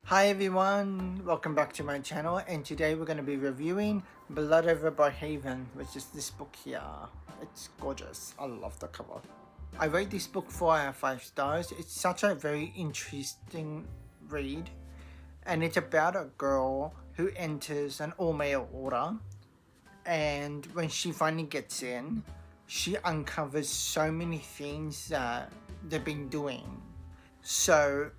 Hi everyone, welcome back to my channel, and today we're going to be reviewing Blood Over Brookhaven, which is this book here. It's gorgeous. I love the cover. I rate this book 4 out of 5 stars. It's such a very interesting read, and it's about a girl who enters an all-male order, and when she finally gets in, she uncovers so many things that they've been doing. So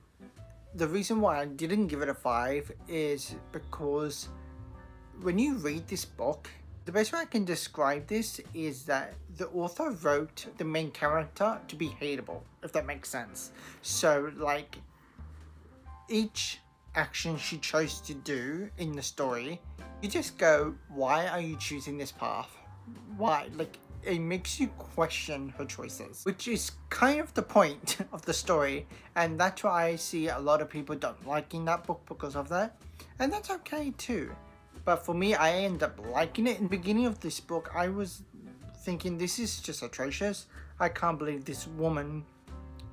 the reason why I didn't give it a 5 is because when you read this book, the best way I can describe this is that the author wrote the main character to be hateable, if that makes sense. So, like, each action she chose to do in the story, you just go, why are you choosing this path? Why? Like, it makes you question her choices, which is kind of the point of the story, and that's why I see a lot of people don't liking that book because of that, and that's okay too. But for me, I end up liking it. In the beginning of this book, I was thinking, this is just atrocious. I can't believe this woman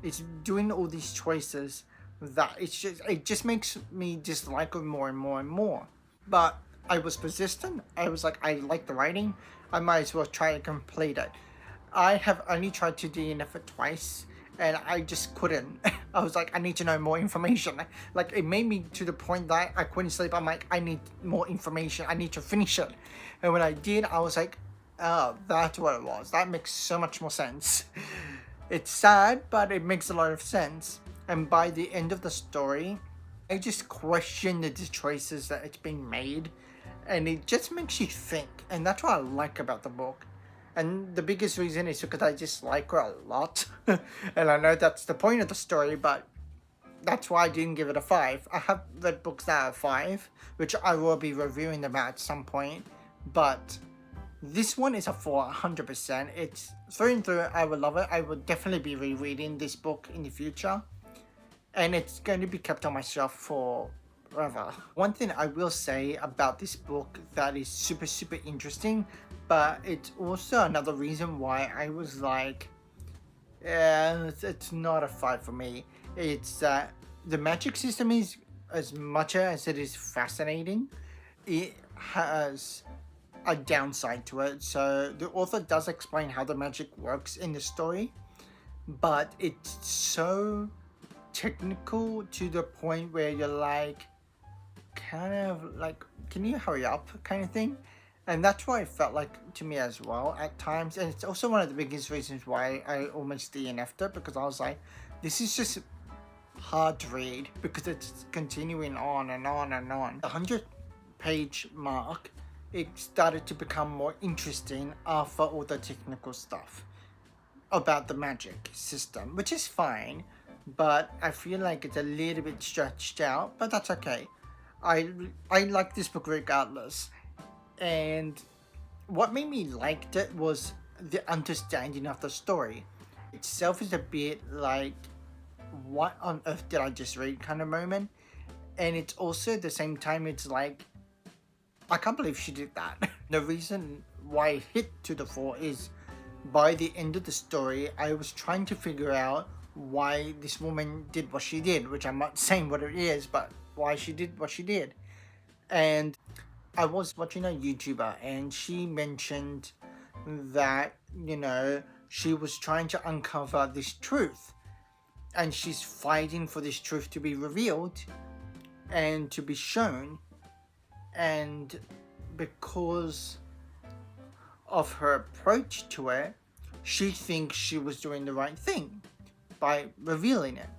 is doing all these choices that it just makes me dislike her more and more and more. But I was persistent. I was like, I like the writing. I might as well try to complete it. I have only tried to DNF it twice, and I just couldn't. I was like, I need to know more information. Like, it made me to the point that I couldn't sleep. I'm like, I need more information. I need to finish it. And when I did, I was like, oh, that's what it was. That makes so much more sense. It's sad, but it makes a lot of sense. And by the end of the story, I just question the choices that it's being made, and it just makes you think, and that's what I like about the book. And the biggest reason is because I just like her a lot, and I know that's the point of the story, but that's why I didn't give it a 5. I have read books that are 5, which I will be reviewing them at some point, but this one is a 4, 100%. It's through and through. I would love it. I would definitely be rereading this book in the future, and it's going to be kept on my shelf forever. One thing I will say about this book that is super interesting, but it's also another reason why I was like, yeah, it's not a 5 for me. It's that the magic system is, as much as it is fascinating, it has a downside to it. So the author does explain how the magic works in the story, but it's so technical to the point where you're like, kind of like, can you hurry up kind of thing. And that's why it felt like to me as well at times. And it's also one of the biggest reasons why I almost DNF'd it, because I was like, this is just hard to read because it's continuing on and on and on. The 100-page mark, it started to become more interesting after all the technical stuff about the magic system, which is fine, but I feel like it's a little bit stretched out, but that's okay. I like this book regardless, and what made me like it was the understanding of the story itself. Is a bit like, what on earth did I just read kind of moment, and it's also at the same time it's like, I can't believe she did that. The reason why I hit to the 4 is by the end of the story, I was trying to figure out why this woman did what she did, which I'm not saying what it is, but why she did what she did. And I was watching a YouTuber, and she mentioned that, she was trying to uncover this truth, and she's fighting for this truth to be revealed and to be shown. And because of her approach to it, she thinks she was doing the right thing by revealing it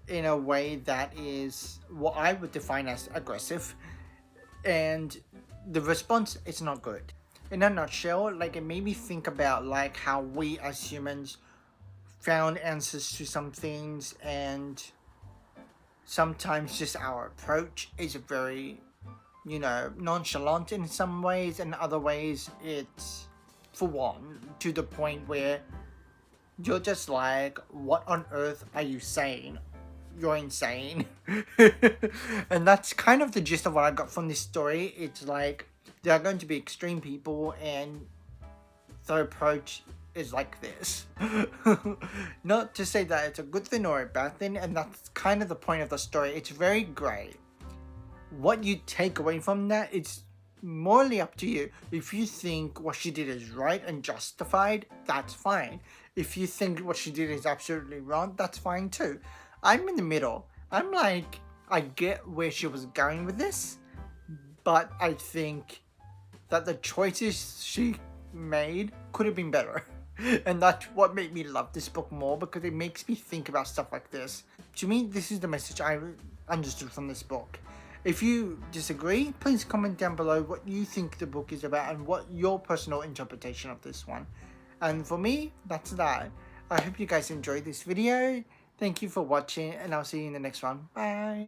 in a way that is what I would define as aggressive, and the response is not good. In a nutshell, like, it made me think about like how we as humans found answers to some things, and sometimes just our approach is very, nonchalant in some ways, and other ways it's, for one, to the point where you're just like, what on earth are you saying? You're insane. And that's kind of the gist of what I got from this story. It's like, there are going to be extreme people, and their approach is like this. Not to say that it's a good thing or a bad thing, and that's kind of the point of the story. It's very grey. What you take away from that, it's morally up to you. If you think what she did is right and justified, that's fine. If you think what she did is absolutely wrong, that's fine too. I'm in the middle. I'm like, I get where she was going with this, but I think that the choices she made could have been better. And that's what made me love this book more, because it makes me think about stuff like this. To me, this is the message I understood from this book. If you disagree, please comment down below what you think the book is about and what your personal interpretation of this one. And for me, that's that. I hope you guys enjoyed this video. Thank you for watching, and I'll see you in the next one. Bye.